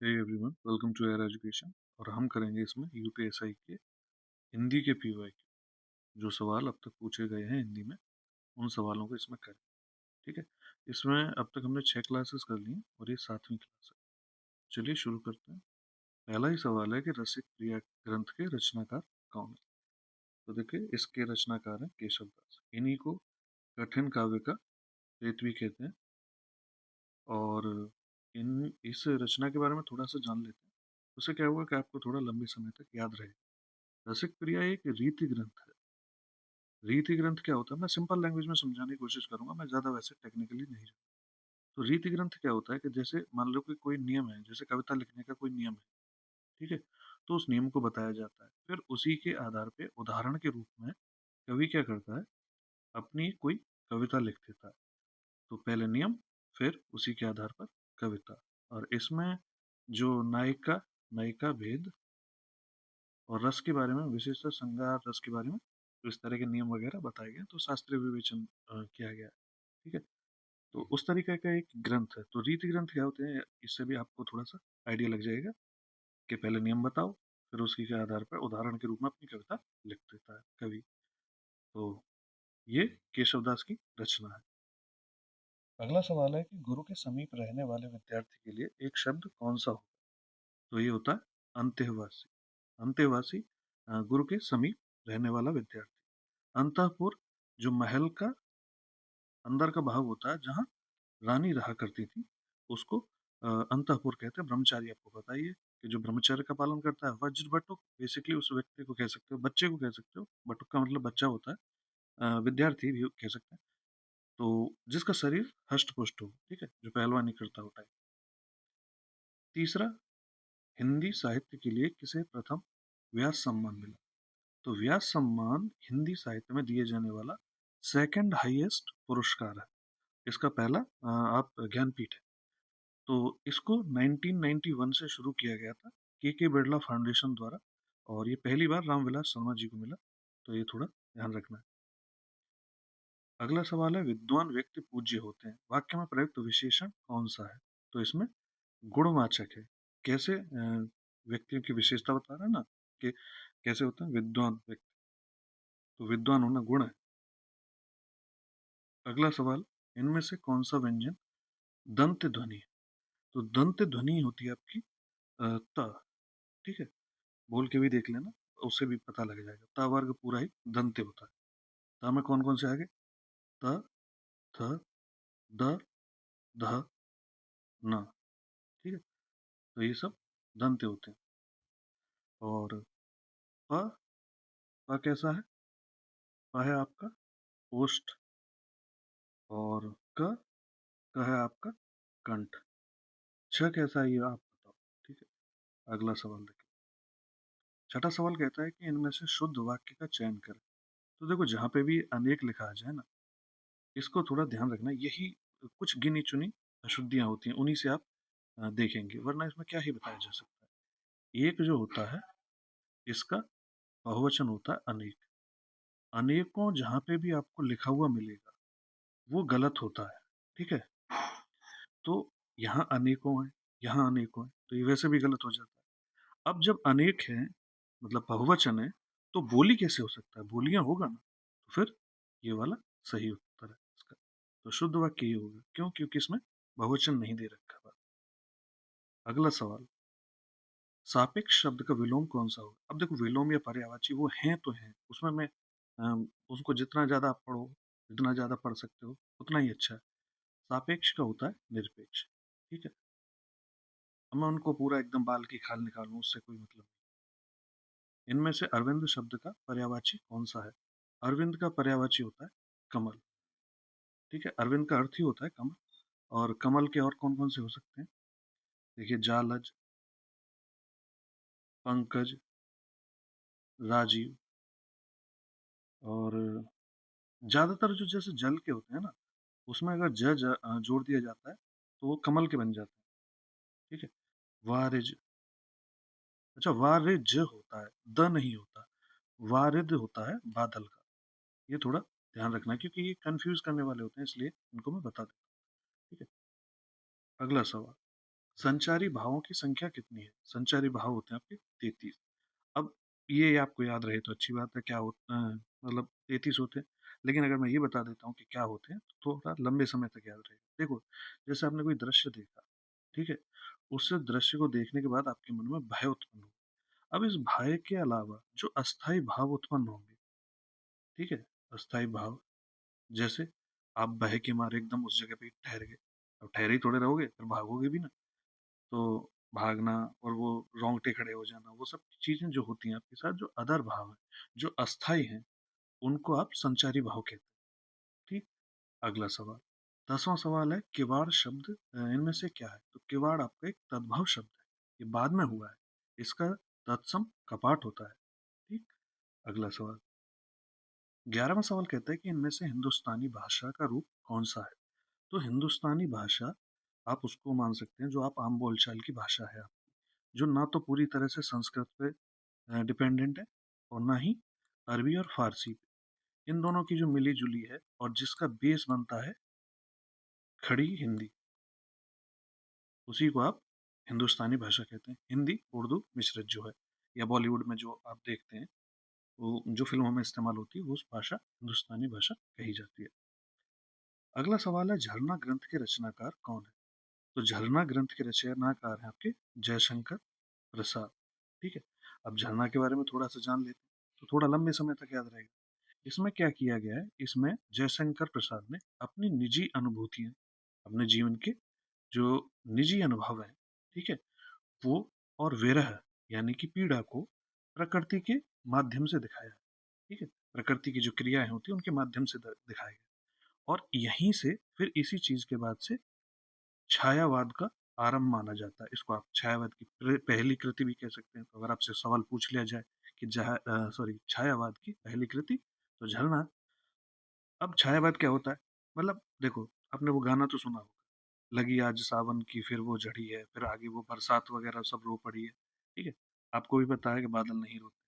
Hey everyone, welcome to air education. और हम करेंगे इसमें यूपीएसआई के हिंदी के पीवाईक्यू। जो सवाल अब तक पूछे गए हैं हिंदी में, उन सवालों को इसमें करें। ठीक है। इसमें अब तक हमने 6 क्लासेस कर ली हैं और ये 7वीं क्लास है। चलिए शुरू करते हैं। पहला ही सवाल है कि रसिक प्रिया ग्रंथ के रचनाकार कौन है। तो देखिए, इसके रचनाकार हैं केशव दास। इन्हीं को कठिन काव्य का रेतवी कहते हैं। और इस रचना के बारे में थोड़ा सा जान लेते हैं। उससे क्या होगा कि आपको थोड़ा लंबे समय तक याद रहेगा। रसिक प्रिया एक रीति ग्रंथ है। रीति ग्रंथ क्या होता है, मैं सिंपल लैंग्वेज में समझाने की कोशिश करूंगा, मैं ज्यादा वैसे टेक्निकली नहीं जाऊँ। तो रीति ग्रंथ क्या होता है कि जैसे मान लो कि कोई नियम है, जैसे कविता लिखने का कोई नियम है। ठीक है। तो उस नियम को बताया जाता है, फिर उसी के आधार पे उदाहरण के रूप में कवि क्या करता है, अपनी कोई कविता लिख देता है। तो पहले नियम, फिर उसी के आधार पर कविता। और इसमें जो नायिका नायिका भेद और रस के बारे में, विशेषतः श्रृंगार रस के बारे में, तो इस तरह के नियम वगैरह बताए गए, तो शास्त्रीय विवेचन किया गया है। ठीक है। तो उस तरीके का एक ग्रंथ है। तो रीति ग्रंथ क्या होते हैं, इससे भी आपको थोड़ा सा आइडिया लग जाएगा कि पहले नियम बताओ, फिर उसके के आधार पर उदाहरण के रूप में अपनी कविता लिख देता है कवि। तो ये केशवदास की रचना है। अगला सवाल है कि गुरु के समीप रहने वाले विद्यार्थी के लिए एक शब्द कौन सा होगा। तो ये होता है अंत्यवासी। अंत्यवासी गुरु के समीप रहने वाला विद्यार्थी। अंतःपुर जो महल का अंदर का भाग होता है, जहाँ रानी रहा करती थी, उसको अंतःपुर कहते हैं। ब्रह्मचारी आपको पता ही है कि जो ब्रह्मचर्य का पालन करता है। वज्र बटुक बेसिकली उस व्यक्ति को कह सकते हो, बच्चे को कह सकते हो। बटुक का मतलब बच्चा होता है, विद्यार्थी भी कह सकते हैं। तो जिसका शरीर हष्ट पुष्ट हो, ठीक है, जो पहलवानी करता हो टाइप। तीसरा, हिंदी साहित्य के लिए किसे प्रथम व्यास सम्मान मिला। तो व्यास सम्मान हिंदी साहित्य में दिए जाने वाला सेकंड हाईएस्ट पुरस्कार है। इसका पहला आप ज्ञानपीठ है। तो इसको 1991 से शुरू किया गया था, के बिरला फाउंडेशन द्वारा। और ये पहली बार रामविलास शर्मा जी को मिला। तो ये थोड़ा ध्यान रखना है। अगला सवाल है, विद्वान व्यक्ति पूज्य होते हैं, वाक्य में प्रयुक्त विशेषण कौन सा है। तो इसमें गुणवाचक है। कैसे व्यक्तियों की विशेषता बता रहा है ना, कि कैसे होते हैं विद्वान व्यक्ति। तो विद्वान होना गुण है। अगला सवाल, इनमें से कौन सा व्यंजन दंत ध्वनि है। तो दंत ध्वनि होती है आपकी त। ठीक है। बोल के भी देख लेना, उससे भी पता लग जाएगा। ता वर्ग पूरा ही दंते होता है। ता में कौन कौन से आगे, त, थ, द, ध, न। ठीक है। तो ये सब दंते होते हैं। और प, प कैसा है, प है आपका ओष्ठ। और क है आपका कंठ। छ कैसा है, ये आप बताओ। ठीक है। अगला सवाल देखिए। छठा सवाल कहता है कि इनमें से शुद्ध वाक्य का चयन करें। तो देखो, जहां पे भी अनेक लिखा आ जाए ना, इसको थोड़ा ध्यान रखना। यही कुछ गिनी चुनी अशुद्धियां होती हैं, उन्हीं से आप देखेंगे, वरना इसमें क्या ही बताया जा सकता है। एक जो होता है, इसका बहुवचन होता है अनेक। अनेकों जहां पे भी आपको लिखा हुआ मिलेगा, वो गलत होता है। ठीक है। तो यहाँ अनेकों है, यहाँ अनेकों है, तो ये वैसे भी गलत हो जाता है। अब जब अनेक है, मतलब बहुवचन है, तो बोली कैसे हो सकता है, बोलियां होगा ना। तो फिर ये वाला सही उत्तर है इसका। तो शुद्ध वाक्य ये होगा। क्यों? क्योंकि इसमें बहुवचन नहीं दे रखा है। अगला सवाल, सापेक्ष शब्द का विलोम कौन सा होगा। अब देखो, विलोम या पर्यायवाची वो हैं तो हैं, उसमें मैं उसको जितना ज्यादा आप पढ़ो, जितना ज्यादा पढ़ सकते हो, उतना ही अच्छा है। सापेक्ष का होता है निरपेक्ष। ठीक है। अब मैं उनको पूरा एकदम बाल की खाल निकालूं, उससे कोई मतलब नहीं। इनमें से अरविंद शब्द का पर्यायवाची कौन सा है। अरविंद का पर्यायवाची होता है कमल। ठीक है। अरविंद का अर्थ ही होता है कमल। और कमल के और कौन कौन से हो सकते हैं, देखिए, जालज, पंकज, राजीव। और ज्यादातर जो जैसे जल के होते हैं ना, उसमें अगर जोड़ दिया जाता है, तो वो कमल के बन जाते हैं। ठीक है। वारिज। अच्छा, वारिज होता है, द नहीं होता। वारिद होता है बादल का। ये थोड़ा ध्यान रखना है, क्योंकि ये कंफ्यूज करने वाले होते हैं, इसलिए इनको मैं बता देता हूँ। ठीक है। अगला सवाल, संचारी भावों की संख्या कितनी है? संचारी भाव होते हैं आपके 33। अब ये आपको याद रहे तो अच्छी बात है, क्या होता है, मतलब 33 होते हैं। लेकिन अगर मैं ये बता देता हूँ कि क्या होते हैं तो थोड़ा लंबे समय तक याद रहेगा। देखो, जैसे आपने कोई दृश्य देखा, ठीक है, उस दृश्य को देखने के बाद आपके मन में भय उत्पन्न हो। अब इस भय के अलावा जो अस्थाई भाव उत्पन्न होंगे, ठीक है, अस्थाई भाव, जैसे आप भय के मारे एकदम उस जगह पे ठहर गए। अब ठहरे ही थोड़े रहोगे, फिर भागोगे भी ना। तो भागना और वो रोंगटे खड़े हो जाना, वो सब चीजें जो होती हैं आपके साथ, जो अदर भाव है, जो अस्थाई हैं, उनको आप संचारी भाव कहते हैं। ठीक। अगला सवाल, 10वां सवाल है, किवाड़ शब्द इनमें से क्या है? तो किवाड़ आपका एक तद्भव शब्द है, ये बाद में हुआ है। इसका तत्सम कपाट होता है। ठीक। अगला सवाल, 11वां सवाल कहता है कि इनमें से हिंदुस्तानी भाषा का रूप कौन सा है? तो हिंदुस्तानी भाषा आप उसको मान सकते हैं जो आप आम बोलचाल की भाषा है, जो ना तो पूरी तरह से संस्कृत पे डिपेंडेंट है और ना ही अरबी और फारसी पे। इन दोनों की जो मिली जुली है और जिसका बेस बनता है खड़ी हिंदी, उसी को आप हिंदुस्तानी भाषा कहते हैं। हिंदी उर्दू मिश्रित जो है, या बॉलीवुड में जो आप देखते हैं, वो जो फिल्मों में इस्तेमाल होती है, वो उस भाषा हिंदुस्तानी भाषा कही जाती है। अगला सवाल है, झरना ग्रंथ के रचनाकार कौन है? तो झरना ग्रंथ के रचनाकार हैं आपके जयशंकर प्रसाद। ठीक है। अब झरना के बारे में थोड़ा सा जान लेते हैं तो थोड़ा लंबे समय तक याद रहेगा। इसमें क्या किया गया है, इसमें जयशंकर प्रसाद ने अपनी निजी अनुभूतियां, अपने जीवन के जो निजी अनुभव है, ठीक है, वो और विरह यानी कि पीड़ा को प्रकृति के माध्यम से दिखाया है। ठीक है। प्रकृति की जो क्रियाएं होती है उनके माध्यम से दिखाया गया। और यहीं से फिर इसी चीज के बाद से छायावाद का आरंभ माना जाता है। इसको आप छायावाद की पहली कृति भी कह सकते हैं। तो अगर आपसे सवाल पूछ लिया जाए कि छायावाद की पहली कृति, तो झरना। अब छायावाद क्या होता है? मतलब देखो, आपने वो गाना तो सुना होगा, लगी आज सावन की फिर वो झड़ी है, फिर आगे वो बरसात वगैरह सब रो पड़ी है। ठीक है। आपको भी पता है कि बादल नहीं रोते।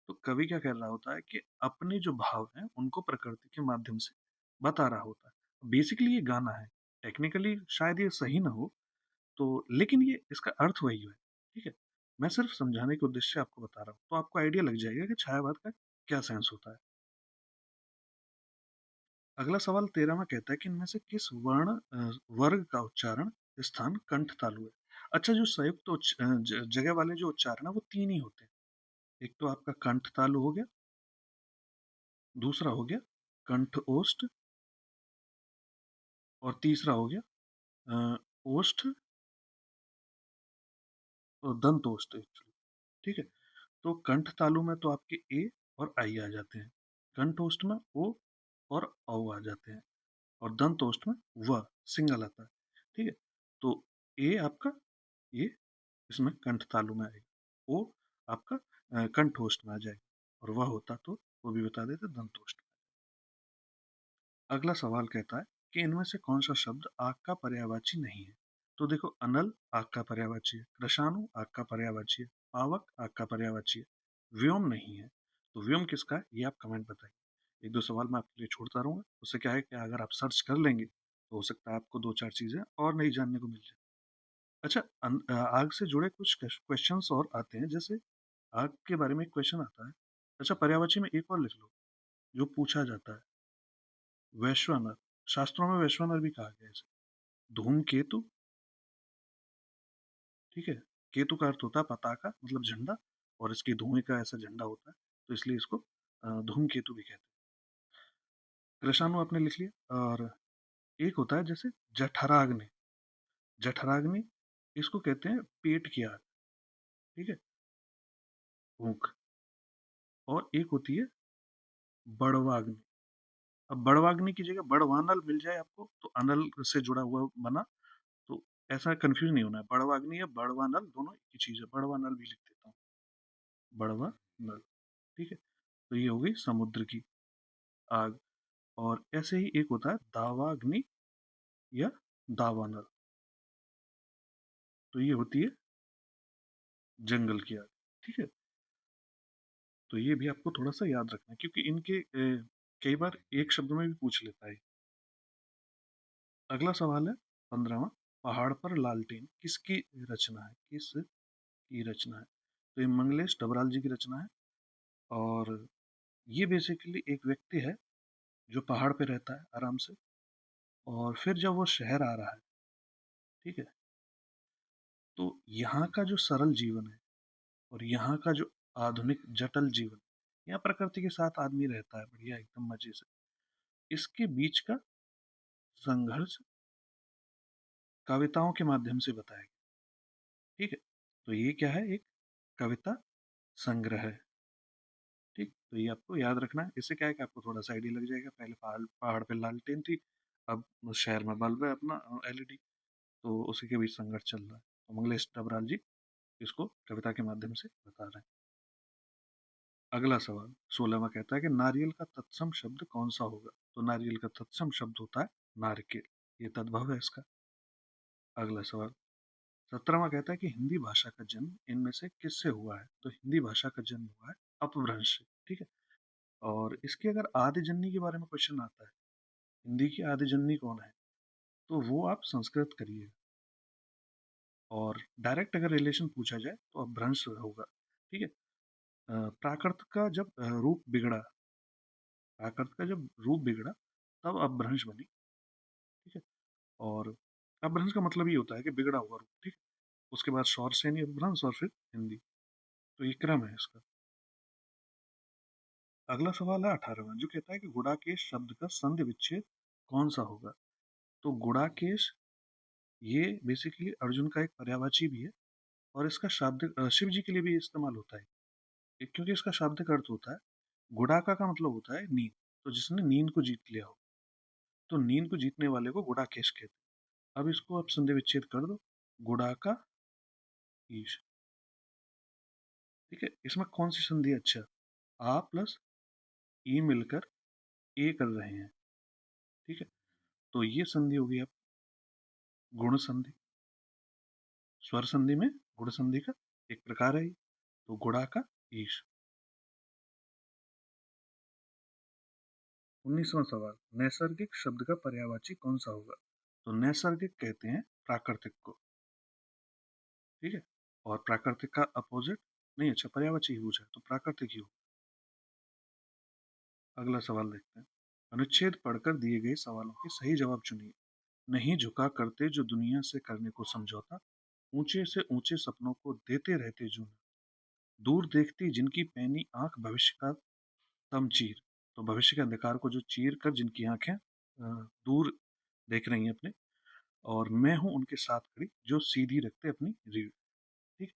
तो कवि क्या कर रहा होता है कि अपने जो भाव हैं उनको प्रकृति के माध्यम से बता रहा होता है। बेसिकली ये गाना है, टेक्निकली शायद ये सही ना हो, तो लेकिन ये इसका अर्थ वही है। ठीक है। मैं सिर्फ समझाने के उद्देश्य से आपको बता रहा हूँ, तो आपको आइडिया लग जाएगा कि छायावाद का क्या सेंस होता है। अगला सवाल 13वां कहता है कि इनमें से किस वर्ग का उच्चारण स्थान कंठ तालु है? अच्छा, जो संयुक्त जगह वाले जो उच्चारण है वो तीन ही होते हैं। एक तो आपका कंठ तालु हो गया, दूसरा हो गया कंठ ओष्ठ, और तीसरा हो गया ओष्ठ और दंत ओष्ठ actually। ठीक है। तो कंठ तालु में तो आपके ए और आई आ जाते हैं, कंठ ओष्ठ में ओ और औ आ जाते हैं, और दंत ओष्ठ में व सिंगल आता है। ठीक है। तो ए आपका ये इसमें कंठ तालु में आएगा, ओ आपका कंठ ओष्ठ में आ जाएगा, और वह होता तो वो भी बता देते दंत ओष्ठ में। अगला सवाल कहता है कि इनमें से कौन सा शब्द आग का पर्यायवाची नहीं है? तो देखो, अनल आग का पर्यायवाची है, कृषाणु आग का पर्यायवाची है, पावक आग का पर्यायवाची है, व्योम नहीं है। तो व्योम किसका है, ये आप कमेंट बताइए। एक दो सवाल मैं आपके लिए छोड़ता रहूंगा, उससे क्या है कि अगर आप सर्च कर लेंगे तो हो सकता है आपको दो चार चीजें और नई जानने को मिल जाए। अच्छा, आग से जुड़े कुछ क्वेश्चंस और आते हैं, जैसे आग के बारे में एक क्वेश्चन आता है। अच्छा, पर्यायवाची में एक और लिख लो जो पूछा जाता है, वैश्वानर। शास्त्रों में वैश्वानर भी कहा गया है इसे। धूमकेतु। ठीक है। केतु का अर्थ होता है पताका, मतलब झंडा, और इसकी धुएं का ऐसा झंडा होता है, तो इसलिए इसको धूमकेतु भी कहते हैं। कृषाणु आपने लिख लिया। और एक होता है जैसे जठराग्नि। जठराग्नि, इसको कहते हैं पेट की आग। ठीक है, भूख। और एक होती है बड़वाग्नि। अब बड़वाग्नि की जगह बड़वानल मिल जाए आपको तो अनल से जुड़ा हुआ बना, तो ऐसा कंफ्यूज नहीं होना है। बड़वाग्नि या बड़वानल दोनों एक ही चीज है, बड़वानल भी लिख देता हूँ, बड़वानल। ठीक है। तो ये हो गई समुद्र की आग। और ऐसे ही एक होता है दावाग्नि या दावानल, तो ये होती है जंगल की आग। ठीक है। तो ये भी आपको थोड़ा सा याद रखना है, क्योंकि इनके कई बार एक शब्द में भी पूछ लेता है। अगला सवाल है 15वां, पहाड़ पर लालटेन किसकी रचना है? किस की रचना है? तो ये मंगलेश डबराल जी की रचना है। और ये बेसिकली एक व्यक्ति है जो पहाड़ पे रहता है आराम से, और फिर जब वो शहर आ रहा है, ठीक है, तो यहाँ का जो सरल जीवन है और यहाँ का जो आधुनिक जटिल जीवन, यहाँ प्रकृति के साथ आदमी रहता है बढ़िया एकदम मजे से, इसके बीच का संघर्ष कविताओं के माध्यम से बताया गया। ठीक है, तो ये क्या है? एक कविता संग्रह है। ठीक, तो ये आपको याद रखना है। इससे क्या है कि आपको थोड़ा सा आइडिया लग जाएगा। पहले पहाड़ पहाड़ पे लालटेन थी, अब शहर में बल्ब है अपना एलईडी, तो उसी के बीच संघर्ष चल रहा है। तो मंगलेश डबराल जी इसको कविता के माध्यम से बता रहे हैं। अगला सवाल 16वां कहता है कि नारियल का तत्सम शब्द कौन सा होगा? तो नारियल का तत्सम शब्द होता है नारकेल, ये तद्भव है इसका। अगला सवाल 17वां कहता है कि हिंदी भाषा का जन्म इनमें से किससे हुआ है? तो हिंदी भाषा का जन्म हुआ है अपभ्रंश से। ठीक है, और इसके अगर आदि जननी के बारे में क्वेश्चन आता है, हिंदी की आदि जननी कौन है, तो वो आप संस्कृत करिए। और डायरेक्ट अगर रिलेशन पूछा जाए तो अपभ्रंश होगा। ठीक है, प्राकृत का जब रूप बिगड़ा, प्राकृत का जब रूप बिगड़ा तब अपभ्रंश बनी। ठीक है, और अपभ्रंश का मतलब ये होता है कि बिगड़ा हुआ रूप। ठीक, उसके बाद शौरसेनी अपभ्रंश और फिर हिंदी, तो ये क्रम है इसका। अगला सवाल है 18वां, जो कहता है कि गुड़ाकेश शब्द का संधि विच्छेद कौन सा होगा? तो गुड़ाकेश ये बेसिकली अर्जुन का एक पर्यायवाची भी है, और इसका शाब्दिक शिव जी के लिए भी इस्तेमाल होता है। क्योंकि इसका शाब्दिक अर्थ होता है, गुड़ाका का मतलब होता है नींद, तो जिसने नींद को जीत लिया हो, तो नींद को जीतने वाले को गुड़ाकेश कहते हैं। अब इसको आप संधि विच्छेद कर दो, गुड़ाका ईश। ठीक है, इसमें कौन सी संधि है? अच्छा, आ प्लस ई मिलकर ए कर रहे हैं। ठीक है, तो ये संधि होगी अब गुण संधि। स्वर संधि में गुण संधि का एक प्रकार है, तो गुणा का ईश। 19वां सवाल, नैसर्गिक शब्द का पर्यायवाची कौन सा होगा? तो नैसर्गिक कहते हैं प्राकृतिक को। ठीक है, और प्राकृतिक का अपोजिट नहीं, अच्छा पर्यायवाची ही पूछा है तो प्राकृतिक ही हो। अगला सवाल देखते हैं, अनुच्छेद पढ़कर दिए गए सवालों के सही जवाब चुनिए। नहीं झुका करते जो दुनिया से करने को समझौता, ऊंचे से ऊंचे सपनों को देते रहते जूना, दूर देखती जिनकी पैनी आंख भविष्य का तमचीर। तो भविष्य के अंधकार को जो चीर कर जिनकी आंखें दूर देख रही हैं अपने, और मैं हूं उनके साथ खड़ी जो सीधी रखते अपनी रीढ़। ठीक,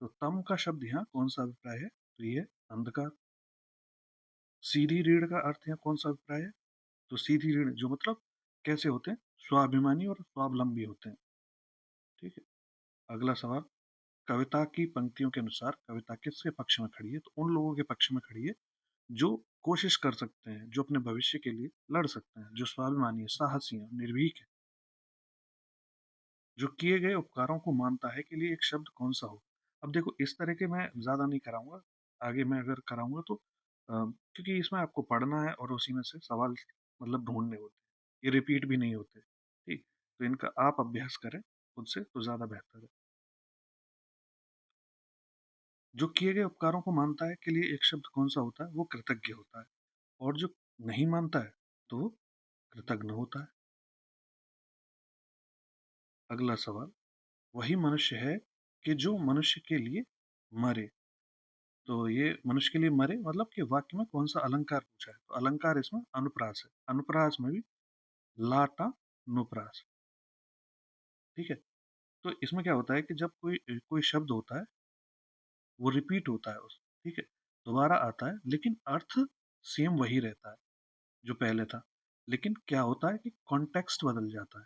तो तम का शब्द यहाँ कौन सा अभिप्राय है? तो ये अंधकार। सीधी रीढ़ का अर्थ यहाँ कौन सा अभिप्राय है? तो सीधी रीढ़ जो मतलब कैसे होते हैं? स्वाभिमानी और स्वावलंबी होते हैं। ठीक है, अगला सवाल, कविता की पंक्तियों के अनुसार कविता किसके पक्ष में खड़ी है? तो उन लोगों के पक्ष में खड़ी है जो कोशिश कर सकते हैं, जो अपने भविष्य के लिए लड़ सकते हैं, जो स्वाभिमानी है, साहसी है, निर्भीक है, जो किए गए उपकारों को मानता है के लिए एक शब्द कौन सा हो? अब देखो इस तरह के मैं ज्यादा नहीं कराऊंगा, आगे मैं अगर कराऊंगा तो क्योंकि इसमें आपको पढ़ना है और उसी में से सवाल मतलब ढूंढने होते हैं, ये रिपीट भी नहीं होते। ठीक, तो इनका आप अभ्यास करें खुद से तो ज्यादा बेहतर है। जो किए गए उपकारों को मानता है के लिए एक शब्द कौन सा होता है? वो कृतज्ञ होता है। और जो नहीं मानता है तो वो कृतज्ञ होता है। अगला सवाल, वही मनुष्य है कि जो मनुष्य के लिए मरे। तो ये मनुष्य के लिए मरे मतलब कि वाक्य में कौन सा अलंकार पूछा है? तो अलंकार इसमें अनुप्रास है, अनुप्रास में भी लाटा नुप्रास। ठीक है, तो इसमें क्या होता है कि जब कोई कोई शब्द होता है वो रिपीट होता है उस, ठीक है, दोबारा आता है लेकिन अर्थ सेम वही रहता है जो पहले था, लेकिन क्या होता है कि कॉन्टेक्स्ट बदल जाता है,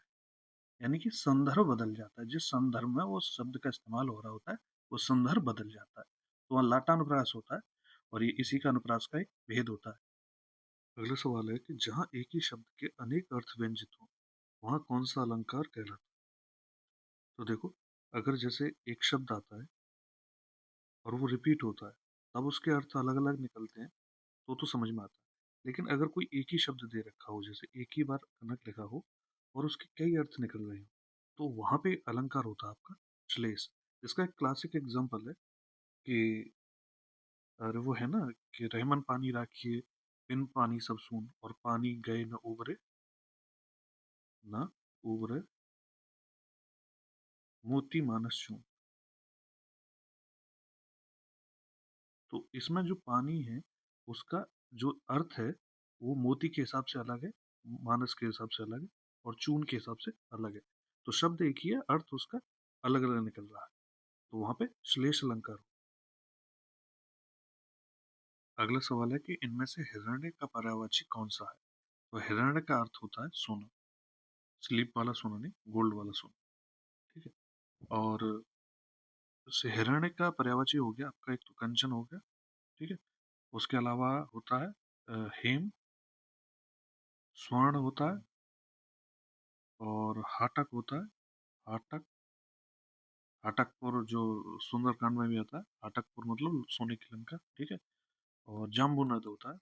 यानी कि संदर्भ बदल जाता है। जिस संदर्भ में वो शब्द का इस्तेमाल हो रहा होता है वो संदर्भ बदल जाता है, तो वहाँ लाटा अनुप्रास होता है, और ये इसी का अनुप्रास का एक भेद होता है। अगला सवाल है कि जहाँ एक ही शब्द के अनेक अर्थ व्यंजित हो वहाँ कौन सा अलंकार कहलाता है? तो देखो, अगर जैसे एक शब्द आता है और वो रिपीट होता है तब उसके अर्थ अलग अलग निकलते हैं, तो समझ में आता है। लेकिन अगर कोई एक ही शब्द दे रखा हो, जैसे एक ही बार कनक लिखा हो और उसके कई अर्थ निकल रहे हो, तो वहां पे अलंकार होता है आपका श्लेष। इसका एक क्लासिक एग्जाम्पल है कि अरे वो है ना कि रहमन पानी राखिए, बिन पानी सब सून, और पानी गए न उबरे, न उबरे मोती मानस चून। तो इसमें जो पानी है उसका जो अर्थ है वो मोती के हिसाब से अलग है, मानस के हिसाब से अलग है, और चून के हिसाब से अलग है। तो शब्द एक ही है, अर्थ उसका अलग अलग निकल रहा है। तो वहां पे श्लेष अलंकार। अगला सवाल है कि इनमें से हिरण्य का पर्यायवाची कौन सा है? तो हिरण्य का अर्थ होता है सोना, स्लीप वाला सोना नहीं, गोल्ड वाला सोना। ठीक है। और हिरण्य का पर्यायवाची हो गया आपका, एक तो कंचन हो गया। ठीक है। उसके अलावा होता है हेम, स्वर्ण होता है, और हाटक होता है। हाटक, हाटकपुर जो सुंदरकांड में भी आता है, हाटकपुर मतलब सोने की लंका। ठीक है। और जाम्बूनद होता है।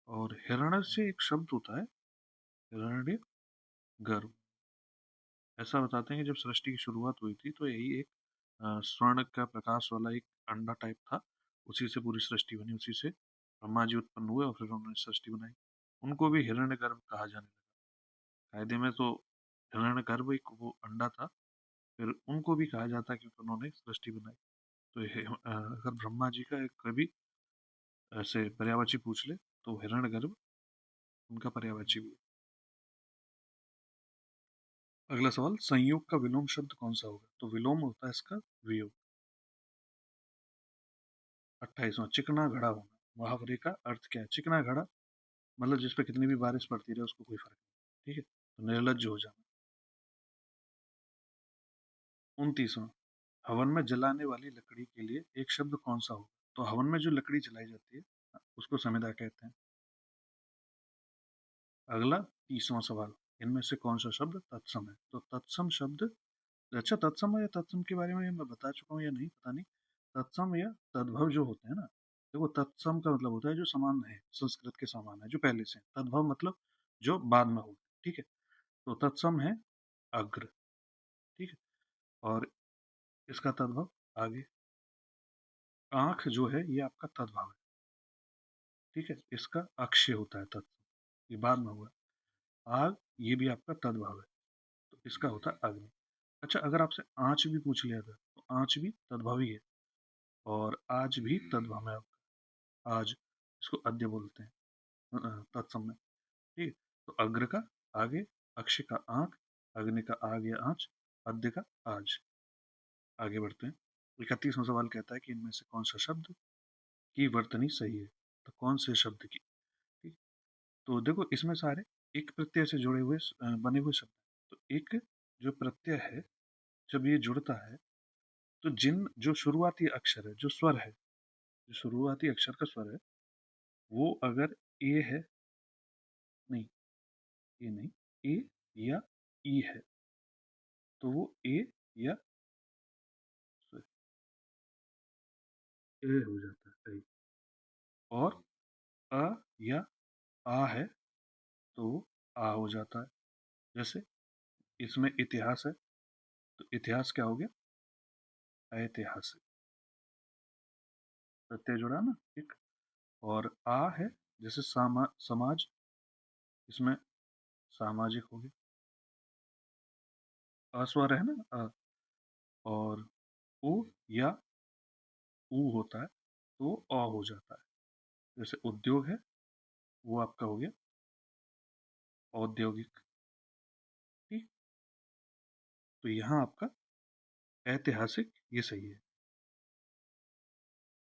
और हिरण्य से एक शब्द होता है हिरण्य गर्भ। ऐसा बताते हैं कि जब सृष्टि की शुरुआत हुई थी तो यही एक स्वर्ण का प्रकाश वाला एक अंडा टाइप था। उसी से पूरी सृष्टि बनी, उसी से ब्रह्मा जी उत्पन्न हुए और फिर उन्होंने सृष्टि बनाई। उनको भी हिरण्य गर्भ कहा जाने लगा। कायदे में तो हिरण्य गर्भ एक वो अंडा था, फिर उनको भी कहा जाता है क्योंकि उन्होंने सृष्टि बनाई। तो अगर ब्रह्मा जी का एक कभी ऐसे पर्यायवाची पूछ ले तो हिरण्य गर्भ उनका पर्यायवाची भी है। अगला सवाल, संयोग का विलोम शब्द कौन सा होगा? तो विलोम होता है इसका वियोग। 28वां, चिकना घड़ा होना। मुहावरे का अर्थ क्या है? चिकना घड़ा मतलब जिसपे कितनी भी बारिश पड़ती रहे उसको कोई फर्क नहीं। ठीक है। तो निर्लज्ज हो जाना। 29वां, हवन में जलाने वाली लकड़ी के लिए एक शब्द कौन सा होगा? तो हवन में जो लकड़ी जलाई जाती है उसको समिधा कहते हैं। अगला 30वां सवाल, इनमें से कौन सा शब्द तत्सम है? तो तत्सम शब्द, अच्छा तत्सम या तत्सम के बारे में मैं बता चुका हूँ या नहीं पता नहीं। तत्सम या तद्भव जो होते हैं ना, देखो तत्सम का मतलब होता है जो समान है, संस्कृत के समान है, जो पहले से है। तद्भव मतलब जो बाद में हो। ठीक है। तो तत्सम है अग्र। ठीक है। और इसका तद्भव आगे। आंख जो है ये आपका तद्भव है। ठीक है। इसका अक्षय होता है तत्सम, ये बाद में हुआ। आग ये भी आपका तद्भव है, तो इसका होता है अग्नि। अच्छा, अगर आपसे आंच भी पूछ लिया था तो आंच भी तद्भव ही है, और आज भी तद्भव है आपका। आज इसको अद्य बोलते हैं तत्सम में। ठीक है। तो अग्र का आगे, अक्ष का आंख, अग्नि का आगे आंच, अद्य का आज। आगे बढ़ते हैं। 31वां सवाल कहता है कि इनमें से कौन सा शब्द की वर्तनी सही है? तो कौन से शब्द की? ठीक। तो देखो इसमें सारे एक प्रत्यय से जुड़े हुए बने हुए शब्द हैं। तो एक जो प्रत्यय है जब ये जुड़ता है तो जिन जो शुरुआती अक्षर है, जो स्वर है, जो शुरुआती अक्षर का स्वर है, वो अगर ए है, नहीं ए नहीं, ए या ई है, तो वो ए या ए हो जाता है सही। और अ या आ है तो वो आ हो जाता है। जैसे इसमें इतिहास है तो इतिहास क्या हो गया? ऐतिहासिक। प्रत्यय जुड़ा ना एक। और आ है जैसे समाज, इसमें सामाजिक हो गया। अस्वर है ना और उ या ऊ होता है तो अ हो जाता है। जैसे उद्योग है, वो आपका हो गया औद्योगिक। ठीक। तो यहाँ आपका ऐतिहासिक ये सही है।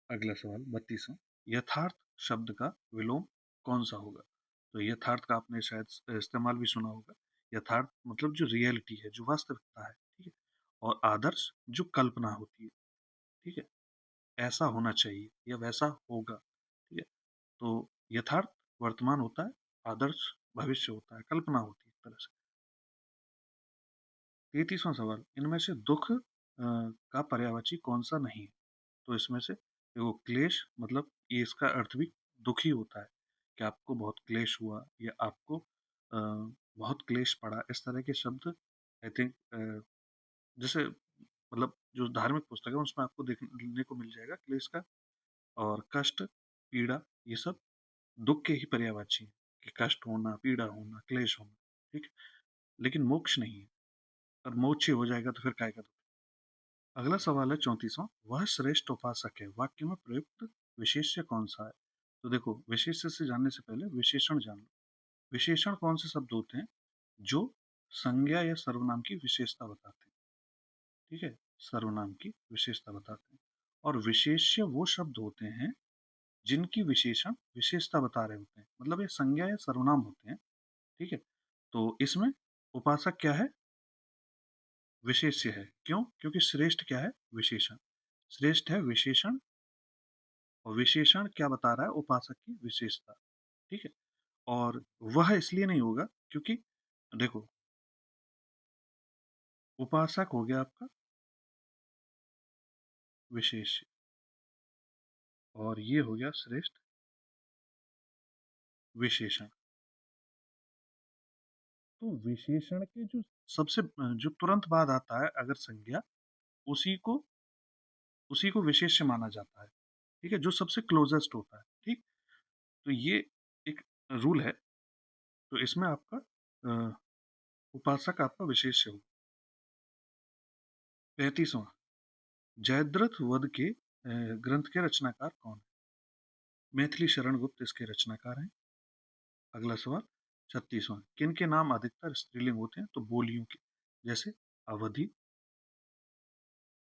अगला सवाल 32वां, यथार्थ शब्द का विलोम कौन सा होगा? तो यथार्थ का आपने शायद इस्तेमाल भी सुना होगा। यथार्थ मतलब जो रियलिटी है, जो वास्तविकता है। ठीक है। और आदर्श जो कल्पना होती है। ठीक है। ऐसा होना चाहिए या वैसा होगा। ठीक है। तो यथार्थ वर्तमान होता है, आदर्श भविष्य होता है, कल्पना होती है एक तरह से। 33वां सवाल, इनमें से दुख का पर्यायवाची कौन सा नहीं है? तो इसमें से देखो क्लेश मतलब ये इसका अर्थ भी दुखी होता है, कि आपको बहुत क्लेश हुआ या आपको बहुत क्लेश पड़ा, इस तरह के शब्द आई थिंक जैसे मतलब जो धार्मिक पुस्तक है उसमें आपको देखने को मिल जाएगा क्लेश का, और कष्ट, पीड़ा, ये सब दुख के ही पर्यायवाची हैं कि कष्ट होना, पीड़ा होना, क्लेश होना, ठीक है, लेकिन मोक्ष नहीं है। और मोक्ष ही हो जाएगा तो फिर काय का दुख। अगला सवाल है 34वां, वह श्रेष्ठ उपासक है, वाक्य में प्रयुक्त विशेष्य कौन सा है? तो देखो, विशेष्य से जानने से पहले विशेषण जान लो। विशेषण कौन से शब्द होते हैं जो संज्ञा या सर्वनाम की विशेषता बताते हैं, ठीक है, सर्वनाम की विशेषता बताते हैं। और विशेष्य वो शब्द होते हैं जिनकी विशेषण विशेषता बता रहे होते हैं, मतलब ये संज्ञा या सर्वनाम होते हैं, ठीक है। तो इसमें उपासक क्या है? विशेष्य है। क्यों? क्योंकि श्रेष्ठ क्या है? विशेषण। श्रेष्ठ है विशेषण, और विशेषण क्या बता रहा है? उपासक की विशेषता, ठीक है। और वह इसलिए नहीं होगा क्योंकि देखो, उपासक हो गया आपका विशेष्य, और ये हो गया श्रेष्ठ विशेषण। तो विशेषण के जो सबसे जो तुरंत बाद आता है अगर संज्ञा, उसी को उसी को विशेष्य माना जाता है, ठीक है, जो सबसे क्लोजेस्ट होता है, ठीक। तो ये एक रूल है। तो इसमें आपका उपासक आपका विशेष्य हो। 35वां, जयद्रथ वध के ग्रंथ के रचनाकार कौन है? मैथिली शरण गुप्त इसके रचनाकार हैं। अगला सवाल 36वां, किन के नाम अधिकतर स्त्रीलिंग होते हैं? तो बोलियों के, जैसे अवधि,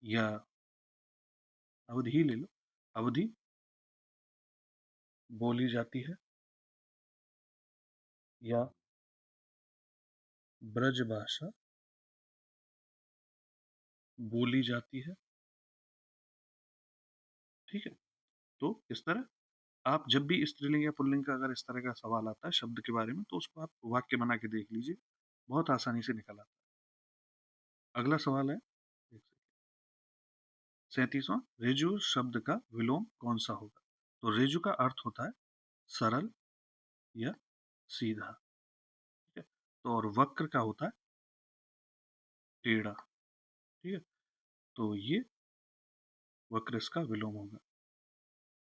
या अवधि ही ले लो, अवधि बोली जाती है, या ब्रजभाषा बोली जाती है, ठीक है। तो इस तरह आप जब भी स्त्रीलिंग या पुल्लिंग का अगर इस तरह का सवाल आता है शब्द के बारे में, तो उसको आप वाक्य बना के देख लीजिए, बहुत आसानी से निकल आता है। अगला सवाल है 37वां, रेजु शब्द का विलोम कौन सा होगा? तो रेजु का अर्थ होता है सरल या सीधा, ठीक है। तो और वक्र का होता है टेढ़ा, ठीक है। तो ये वक्र इसका विलोम होगा।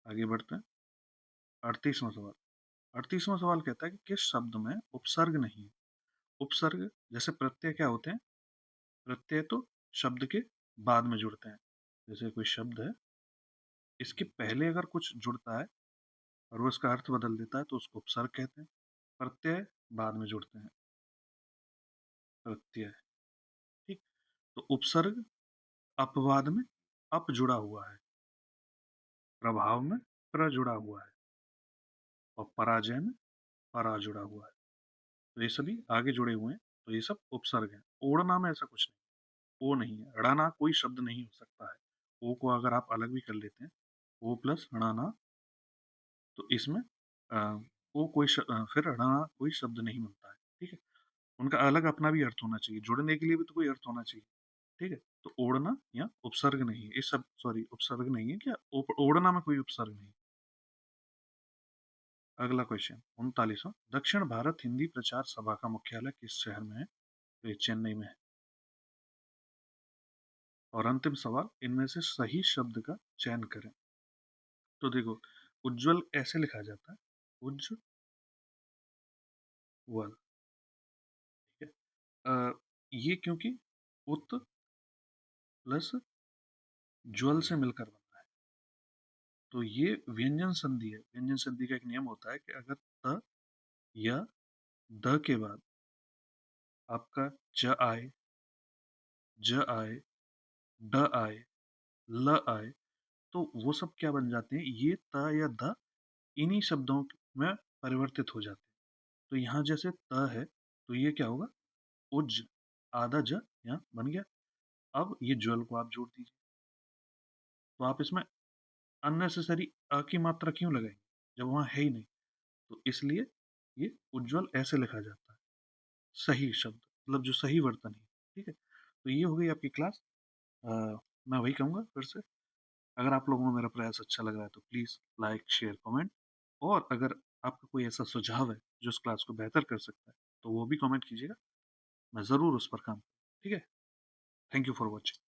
आगे बढ़ते हैं। 38वां सवाल, 38वां सवाल कहता है कि किस शब्द में उपसर्ग नहीं है? उपसर्ग जैसे प्रत्यय क्या होते हैं? प्रत्यय तो शब्द के बाद में जुड़ते हैं। जैसे कोई शब्द है, इसके पहले अगर कुछ जुड़ता है और वो इसका अर्थ बदल देता है तो उसको उपसर्ग कहते हैं। प्रत्यय बाद में जुड़ते हैं, प्रत्यय, ठीक। तो उपसर्ग अपवाद में अप जुड़ा हुआ है, प्रभाव में प्र जुड़ा हुआ है, और पराजय में परा जुड़ा हुआ है। तो ये सभी आगे जुड़े हुए हैं, तो ये सब उपसर्ग हैं। ओढ़ना में ऐसा कुछ नहीं, ओ नहीं है। ड़ाना कोई शब्द नहीं हो सकता है। ओ को अगर आप अलग भी कर लेते हैं, ओ प्लस ड़ाना, तो इसमें ओ कोई फिर ड़ाना कोई शब्द नहीं बनता है, ठीक है। उनका अलग अपना भी अर्थ होना चाहिए, जुड़ने के लिए भी तो कोई अर्थ होना चाहिए, ठीक है। तो ओढ़ना या उपसर्ग नहीं है, इस सब सॉरी उपसर्ग नहीं है क्या? ओढ़ना में कोई उपसर्ग नहीं। अगला क्वेश्चन 39वां, दक्षिण भारत हिंदी प्रचार सभा का मुख्यालय किस शहर में है? तो ये चेन्नई में है। और अंतिम सवाल, इनमें से सही शब्द का चयन करें। तो देखो, उज्जवल ऐसे लिखा जाता है, उज्जवल, ठीक है। ये क्योंकि उत प्लस ज्वल से मिलकर बना है, तो ये व्यंजन संधि है। व्यंजन संधि का एक नियम होता है कि अगर त या द के बाद आपका ज आए, ज आए, ड आए, ल आए, तो वो सब क्या बन जाते हैं? ये त या द इन्हीं शब्दों में परिवर्तित हो जाते हैं। तो यहाँ जैसे त है, तो ये क्या होगा? उज, आधा ज यहाँ बन गया। अब ये ज्वल को आप जोड़ दीजिए, तो आप इसमें अननेसेसरी अ की मात्रा क्यों लगाएंगे जब वहां है ही नहीं? तो इसलिए ये उज्जवल ऐसे लिखा जाता है, सही शब्द, मतलब जो सही वर्तन है, ठीक है। तो ये हो गई आपकी क्लास। अ, मैं वही कहूँगा फिर से, अगर आप लोगों को मेरा प्रयास अच्छा लग रहा है तो प्लीज़ लाइक शेयर कमेंट, और अगर आपका कोई ऐसा सुझाव है जो इस क्लास को बेहतर कर सकता है, तो वो भी कमेंट कीजिएगा, मैं ज़रूर उस पर काम, ठीक है। Thank you for watching.